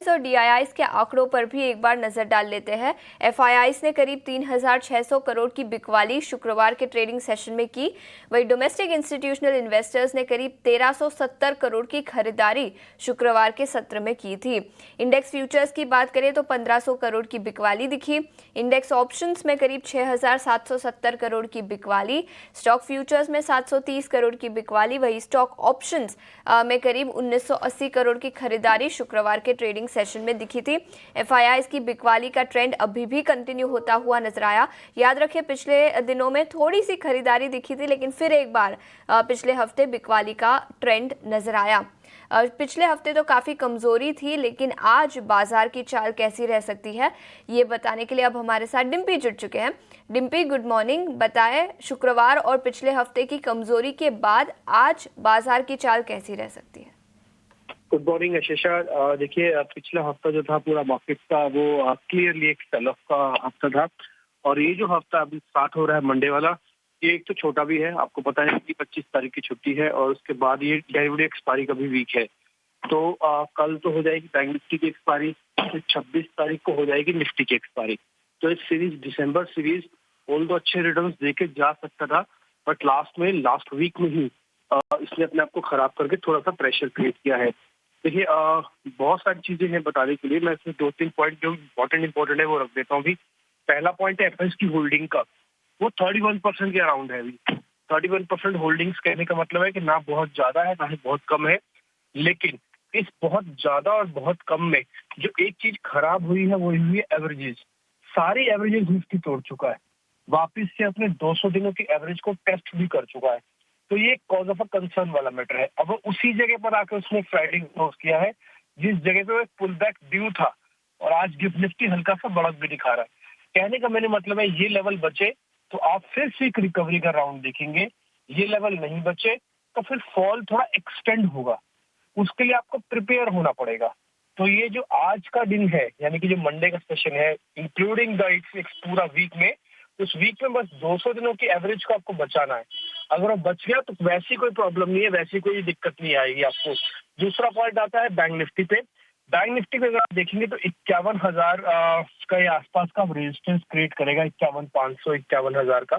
और डीआईआईस के आंकड़ों पर भी एक बार नजर डाल लेते हैं। एफआईआईस ने करीब 3,600 करोड़ की बिकवाली शुक्रवार के ट्रेडिंग सेशन में की। वहीं डोमेस्टिक इंस्टीट्यूशनल इन्वेस्टर्स ने करीब 1,370 करोड़ की खरीदारी शुक्रवार के सत्र में की थी। इंडेक्स फ्यूचर्स की बात करें तो 1,500 करोड़ की बिकवाली दिखी। इंडेक्स ऑप्शंस में करीब 6,770 करोड़ की बिकवाली, स्टॉक फ्यूचर्स में 730 करोड़ की बिकवाली, वही स्टॉक ऑप्शंस में करीब 1,980 करोड़ की खरीदारी शुक्रवार के ट्रेडिंग सेशन में दिखी थी। एफआईआईस की बिकवाली का ट्रेंड अभी भी कंटिन्यू होता हुआ नजर आया। याद रखें, पिछले दिनों में थोड़ी सी खरीदारी दिखी थी, लेकिन फिर एक बार पिछले हफ्ते बिकवाली का ट्रेंड नजर आया। पिछले हफ्ते तो काफी कमजोरी थी, लेकिन आज बाजार की चाल कैसी रह सकती है, ये बताने के लिए अब हमारे साथ डिम्पी जुड़ चुके हैं। Dimpy, good morning. बताएं, शुक्रवार और पिछले हफ्ते की कमजोरी के बाद आज बाजार की चाल कैसी रह सकती है? Good morning Ashisha. देखिए, पिछला हफ्ता जो था पूरा मार्केट का वो क्लियरली एक सेल ऑफ का हफ्ता था। और ये जो हफ्ता अभी स्टार्ट हो रहा है मंडे वाला, ये एक तो छोटा भी है। आपको पता है कि 25 तारीख की छुट्टी है और उसके बाद ये डेरिवेटिव एक्सपायरी का भी वीक है। तो कल तो हो जाएगी बैंक निफ्टी की एक्सपायरी, फिर 26 तारीख को हो जाएगी निफ्टी की एक्सपायरी। तो इस सीरीज, दिसंबर सीरीज, ऑल दो अच्छे रिटर्न देके जा सकता था, बट लास्ट वीक में ही इसने अपने आप को खराब करके थोड़ा सा प्रेशर क्रिएट किया है। देखिए, बहुत सारी चीजें हैं बताने के लिए। मैं इसमें 2-3 पॉइंट जो इम्पोर्टेंट है वो रख देता हूँ। अभी पहला पॉइंट है एफएस की होल्डिंग का। वो 31% के अराउंड है अभी। 31% होल्डिंग्स कहने का मतलब है कि ना बहुत ज्यादा है ना ही बहुत कम है। लेकिन इस बहुत ज्यादा और बहुत कम में जो एक चीज खराब हुई है वो हुई है एवरेजेस। सारी एवरेजेस निफ्टी तोड़ चुका है, वापिस से अपने 200 दिनों की एवरेज को टेस्ट भी कर चुका है। तो ये कॉज ऑफ अ कंसर्न वाला मैटर है। अब उसी जगह पर आकर उसने फ्राइडिंग क्लोज किया है जिस जगह पे वो पुल बैक ड्यू था, और आज गिफ्ट निफ्टी हल्का सा बढ़त भी दिखा रहा है। कहने का मैंने मतलब है, ये लेवल बचे तो आप फिर से एक रिकवरी का राउंड देखेंगे। ये लेवल नहीं बचे तो फिर फॉल थोड़ा एक्सटेंड होगा, उसके लिए आपको प्रिपेयर होना पड़ेगा। तो ये जो आज का दिन है, यानी कि जो मंडे का सेशन है, इंक्लूडिंग द इट्स पूरा वीक में, उस वीक में बस 200 दिनों की एवरेज को आपको बचाना है। अगर वो बच गया तो वैसी कोई प्रॉब्लम नहीं है, वैसी कोई दिक्कत नहीं आएगी आपको। दूसरा पॉइंट आता है बैंक निफ्टी पे। बैंक निफ्टी पे अगर आप देखेंगे तो 51,000 के आसपास का रेजिस्टेंस क्रिएट करेगा। 51,500, 51,000 का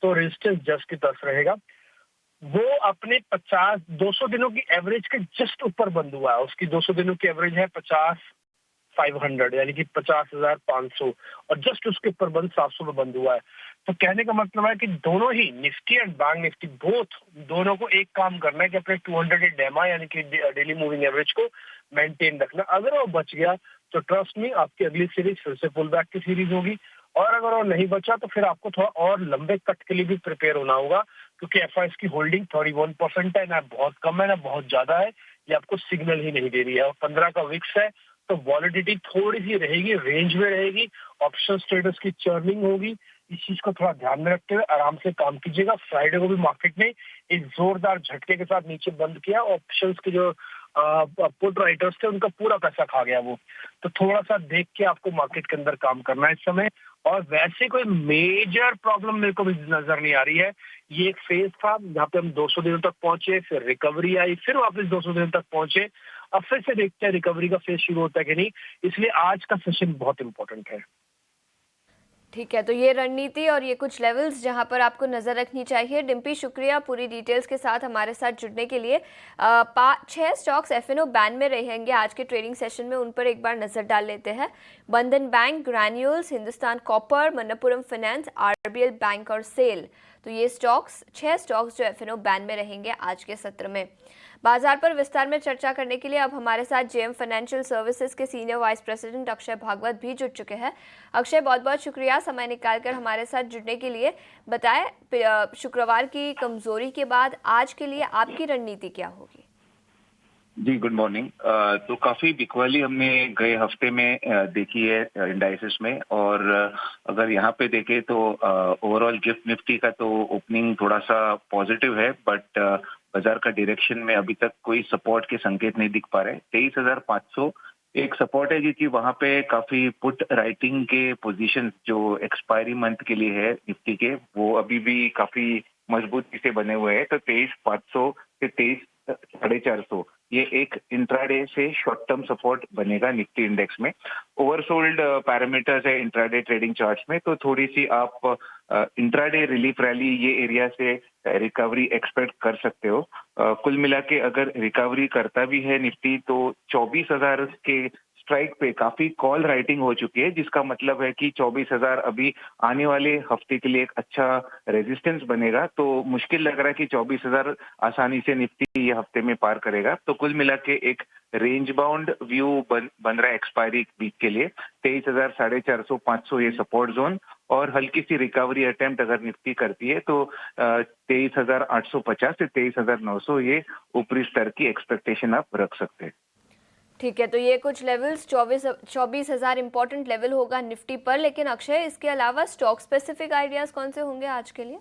तो रेजिस्टेंस जस्ट की तरफ रहेगा। वो अपने 200 दिनों की एवरेज के जस्ट ऊपर बंद हुआ है। उसकी 200 दिनों की एवरेज है 50,500, यानी कि 50,500, और जस्ट उसके ऊपर बंद 700 में बंद हुआ है। तो कहने का मतलब है कि दोनों ही निफ्टी एंड बैंक निफ्टी दोनों को एक काम करना है कि अपने 200 डेमा यानी कि डेली मूविंग एवरेज को मेंटेन रखना। अगर वो बच गया तो ट्रस्ट में आपकी अगली सीरीज फिर से पुल बैक की सीरीज होगी, और अगर वो नहीं बचा तो फिर आपको थोड़ा और लंबे कट के लिए भी प्रिपेयर होना होगा, क्योंकि एफआईएस की होल्डिंग 31% है, ना बहुत कम है ना बहुत ज्यादा है। ये आपको सिग्नल ही नहीं दे रही है। और 15 का विक्स है, तो वॉलिडिटी थोड़ी सी रहेगी, रेंज में रहेगी। ऑप्शन स्टेटस की चर्निंग होगी। इस चीज को थोड़ा ध्यान में रखते हुए आराम से काम कीजिएगा। फ्राइडे को भी मार्केट ने एक जोरदार झटके के साथ नीचे बंद किया। ऑप्शंस के जो पुट राइटर्स थे उनका पूरा पैसा खा गया वो। तो थोड़ा सा देख के आपको मार्केट के अंदर काम करना है इस समय। और वैसे कोई मेजर प्रॉब्लम मेरे को भी नजर नहीं आ रही है। ये एक फेज था जहाँ पे हम 200 दिनों तक पहुंचे, फिर रिकवरी आई, फिर वापस 200 दिनों तक पहुंचे। अब फिर से देखते हैं रिकवरी का फेज शुरू होता है कि नहीं। इसलिए आज का सेशन बहुत इंपॉर्टेंट है। ठीक है, तो ये रणनीति और ये कुछ लेवल्स जहां पर आपको नजर रखनी चाहिए। डिम्पी, शुक्रिया पूरी डिटेल्स के साथ हमारे साथ जुड़ने के लिए। 6 स्टॉक्स एफएनओ बैन में रहेंगे आज के ट्रेडिंग सेशन में, उन पर एक बार नजर डाल लेते हैं। बंधन bank, granules, Hindustan copper, Manappuram finance, RBL bank और सेल। तो ये 6 स्टॉक्स जो एफएनओ बैन में रहेंगे आज के सत्र में। बाजार पर विस्तार में चर्चा करने के लिए अब हमारे साथ जेएम फाइनेंशियल सर्विसेज के senior vice president Akshay Bhagwat भी जुड़ चुके हैं। अक्षय, बहुत बहुत शुक्रिया समय निकालकर हमारे साथ जुड़ने के लिए। बताएं, शुक्रवार की कमजोरी के बाद आज के लिए आपकी रणनीति क्या होगी? जी, गुड मॉर्निंग। तो काफी बिकवाली हमने गए हफ्ते में देखी है इंडाइसेस में, और अगर यहाँ पे देखें तो ओवरऑल गिफ्ट निफ्टी का तो ओपनिंग थोड़ा सा पॉजिटिव है, बट बाजार का डायरेक्शन में अभी तक कोई सपोर्ट के संकेत नहीं दिख पा रहे। 23,500 एक सपोर्ट है, क्योंकि वहां पे काफी पुट राइटिंग के पोजीशन जो एक्सपायरी मंथ के लिए है निफ्टी के, वो अभी भी काफी मजबूती से बने हुए हैं। तो 23,500 से 450 ये एक इंट्राडे से शॉर्ट टर्म सपोर्ट बनेगा निफ्टी इंडेक्स में। ओवरसोल्ड पैरामीटर्स है इंट्राडे ट्रेडिंग चार्ट्स में, तो थोड़ी सी आप इंट्राडे रिलीफ रैली ये एरिया से रिकवरी एक्सपेक्ट कर सकते हो। कुल मिला के अगर रिकवरी करता भी है निफ्टी तो 24,000 के स्ट्राइक पे काफी कॉल राइटिंग हो चुकी है, जिसका मतलब है कि 24,000 अभी आने वाले हफ्ते के लिए एक अच्छा रेजिस्टेंस बनेगा। तो मुश्किल लग रहा है कि 24,000 आसानी से निफ्टी ये हफ्ते में पार करेगा। तो कुल मिला के एक रेंज बाउंड व्यू बन रहा है एक्सपायरी वीक के लिए। 23,000, 450, 500 ये सपोर्ट जोन, और हल्की सी रिकवरी अटेम्प्ट अगर निफ्टी करती है तो 23,850 से 23,900 ये ऊपरी स्तर की एक्सपेक्टेशन आप रख सकते हैं। ठीक है, तो ये कुछ लेवल्स 24,000 इंपॉर्टेंट लेवल होगा निफ्टी पर, लेकिन अक्षय इसके अलावा स्टॉक स्पेसिफिक आइडियाज कौन से होंगे आज के लिए?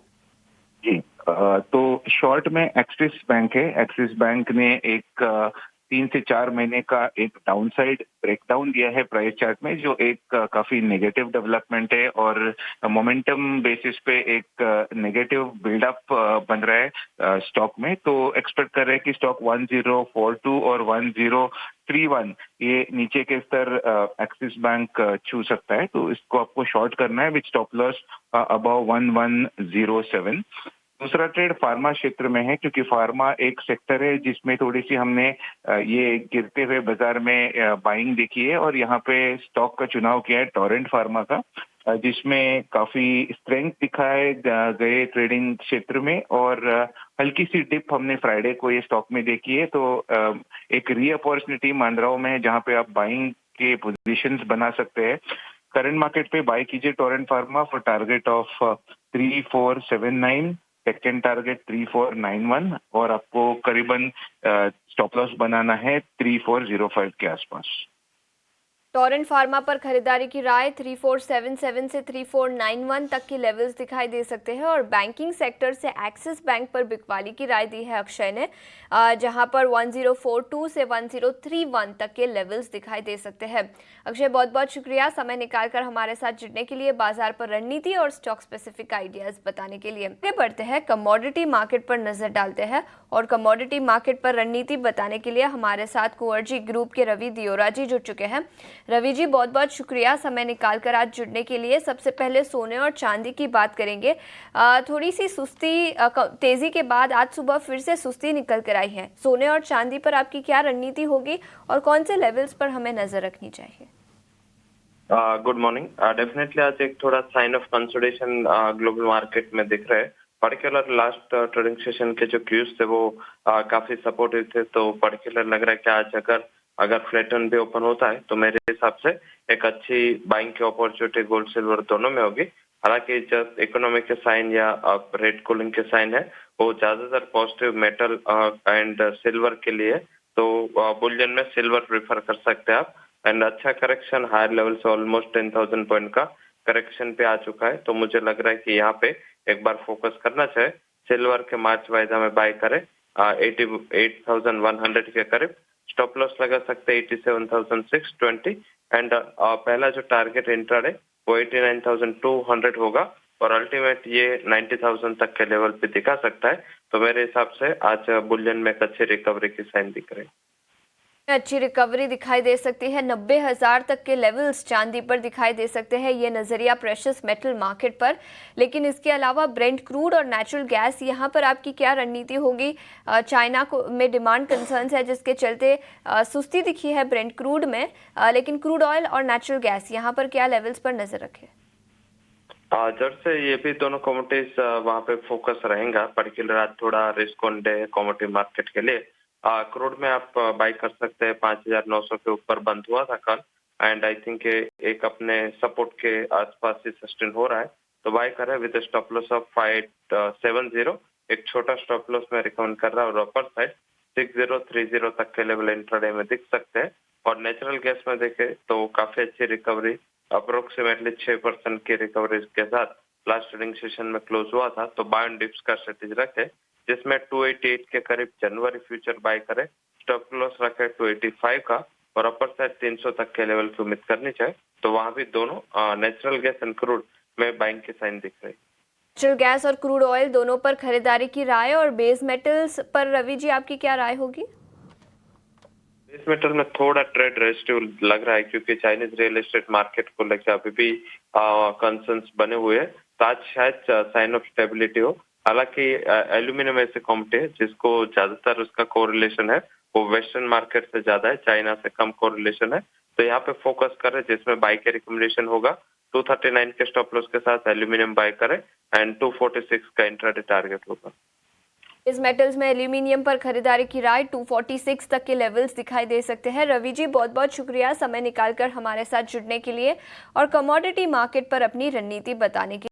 जी, तो शॉर्ट में एक्सिस बैंक है। एक्सिस बैंक ने एक 3 से 4 महीने का एक डाउनसाइड ब्रेकडाउन दिया है प्राइस चार्ट में, जो एक काफी नेगेटिव डेवलपमेंट है और मोमेंटम बेसिस पे एक नेगेटिव बिल्डअप बन रहा है स्टॉक में। तो एक्सपेक्ट कर रहे हैं कि स्टॉक 1042 और 1031 ये नीचे के स्तर एक्सिस बैंक छू सकता है, तो इसको आपको शॉर्ट करना है विद स्टॉप लॉस अबव 1107। दूसरा ट्रेड फार्मा क्षेत्र में है, क्योंकि फार्मा एक सेक्टर है जिसमें थोड़ी सी हमने ये गिरते हुए बाजार में बाइंग देखी है, और यहाँ पे स्टॉक का चुनाव किया है टोरेंट फार्मा का, जिसमें काफी स्ट्रेंथ दिखाए गए ट्रेडिंग क्षेत्र में, और हल्की सी डिप हमने फ्राइडे को ये स्टॉक में देखी है। तो एक री अपॉर्चुनिटी मान रहा हूँ मैं, जहाँ पे आप बाइंग के पोजीशंस बना सकते हैं। करंट मार्केट पे बाय कीजिए Torrent pharma for target of 3479, second target 3491, और आपको करीबन स्टॉप लॉस बनाना है 3405 के आसपास। टोरेंट फार्मा पर खरीदारी की राय 3477 से 3491 तक की लेवल्स दिखाई दे सकते हैं, और बैंकिंग सेक्टर से एक्सिस बैंक पर बिकवाली की राय दी है अक्षय ने, जहां पर 1042 से 1031 तक के लेवल्स दिखाई दे सकते हैं। अक्षय, बहुत बहुत शुक्रिया समय निकालकर हमारे साथ जुड़ने के लिए, बाजार पर रणनीति और स्टॉक स्पेसिफिक आइडियाज बताने के लिए। आगे बढ़ते हैं, कमोडिटी मार्केट पर नजर डालते हैं, और कमोडिटी मार्केट पर रणनीति बताने के लिए हमारे साथ कुंवरजी ग्रुप के रवि दियोरा जी जुड़ चुके हैं। रवि जी, बहुत बहुत शुक्रिया समय निकालकर आज जुड़ने के लिए। सबसे पहले सोने और चांदी की बात करेंगे। थोड़ी सी सुस्ती, तेजी के बाद आज सुबह फिर से सुस्ती निकल कर आई है। सोने और चांदी पर आपकी क्या रणनीति होगी और कौन से लेवल्स पर हमें नजर रखनी चाहिए? Good morning. डेफिनेटली आज एक थोड़ा sign of consolidation global market में दिख रहा है। पर्टिकुलर लास्ट ट्रेडिंग सेशन के जो क्यूज थे वो काफी सपोर्टिव थे, तो पर्टिकुलर लग रहा है कि आज अगर फ्लैटन भी ओपन होता है तो मेरे हिसाब से एक अच्छी बाइंग की अपॉर्चुनिटी गोल्ड सिल्वर दोनों में होगी। हालांकि जब इकोनॉमिक के साइन या रेट कूलिंग के साइन है वो ज्यादातर पॉजिटिव मेटल एंड सिल्वर के लिए, तो बुलियन में सिल्वर प्रेफर कर सकते हैं आप। एंड अच्छा करेक्शन हायर लेवल से ऑलमोस्ट 10,000 पॉइंट का करेक्शन पे आ चुका है, तो मुझे लग रहा है कि यहाँ पे एक बार फोकस करना चाहिए। सिल्वर के मार्च वायदा में बाय करें 88,100 के करीब, स्टॉप लॉस लगा सकते हैं 87,620, एंड पहला जो टारगेट इंट्राडे वो 89,200 होगा, और अल्टीमेट ये 90,000 तक के लेवल पे दिखा सकता है। तो मेरे हिसाब से आज बुलियन में एक अच्छी रिकवरी की साइन दिख रही है। अच्छी रिकवरी दिखाई दे सकती है, 90,000 तक के लेवल्स चांदी पर दिखाई दे सकते हैं, ये नज़रिया प्रेशियस मेटल मार्केट पर। लेकिन इसके अलावा ब्रेंट क्रूड और नेचुरल गैस, यहाँ पर आपकी क्या रणनीति होगी? चाइना को में डिमांड कंसर्न्स है, जिसके चलते सुस्ती दिखी है ब्रेंट क्रूड में, लेकिन क्रूड ऑयल और नेचुरल गैस यहाँ पर क्या लेवल्स पर नजर रखें? जड़ से ये भी दोनों कमोडिटीज वहाँ पे फोकस रहेगा। पर्टिकुलर आज थोड़ा risk on day commodity market के लिए। क्रूड में आप बाई कर सकते हैं, 5,900 के ऊपर बंद हुआ था कल, एंड आई थिंक एक अपने सपोर्ट के आसपास ही सस्टेन हो रहा है, तो बाई करें विद स्टॉप लॉस ऑफ 570। एक छोटा स्टॉप लॉस में रिकमेंड कर रहा हूँ, और अपर साइड 6030 तक के लेवल इंट्राडे में दिख सकते हैं। और नेचुरल गैस में देखें तो काफी अच्छी रिकवरी, अप्रोक्सीमेटली 6% की रिकवरी के साथ लास्ट ट्रेडिंग सेशन में क्लोज हुआ था, तो बाय ऑन डिप्स का स्ट्रेटेजी रखे, जिसमें 288 के करीब जनवरी फ्यूचर बाय करे, स्टॉप लॉस रखे 285 का, और अपर साइड 300 तक के लेवल की उम्मीद करनी चाहिए। तो वहां भी दोनों नेचुरल गैस एंड क्रूड में बाइंग की साइन दिख रही है। नेचुरल गैस और क्रूड ऑयल दोनों पर खरीदारी की राय और बेस मेटल्स पर रवि जी आपकी क्या राय होगी? बेस मेटल में थोड़ा ट्रेड रेस्टिव लग रहा है क्योंकि चाइनीज रियल एस्टेट मार्केट को लेकर अभी भी कंसर्न्स बने हुए हैं। तो आज शायद साइन ऑफ स्टेबिलिटी हो। हालांकि एल्यूमिनियम ऐसे कमोडिटी है जिसको ज्यादातर उसका कोरिलेशन है वो वेस्टर्न मार्केट से ज्यादा है, चाइना से कम कोरिलेशन है। तो यहाँ पे फोकस करें जिसमें बाई के रिकमेंडेशन होगा 239 के स्टॉप लॉस के साथ एल्यूमिनियम बाय करें एंड 246 का इंट्राडे टारगेट होगा। इस मेटल्स में एल्यूमिनियम पर खरीदारी की राय 246 तक के लेवल्स दिखाई दे सकते हैं। रवि जी बहुत बहुत शुक्रिया समय निकालकर हमारे साथ जुड़ने के लिए और कमोडिटी मार्केट पर अपनी रणनीति बताने के लिए।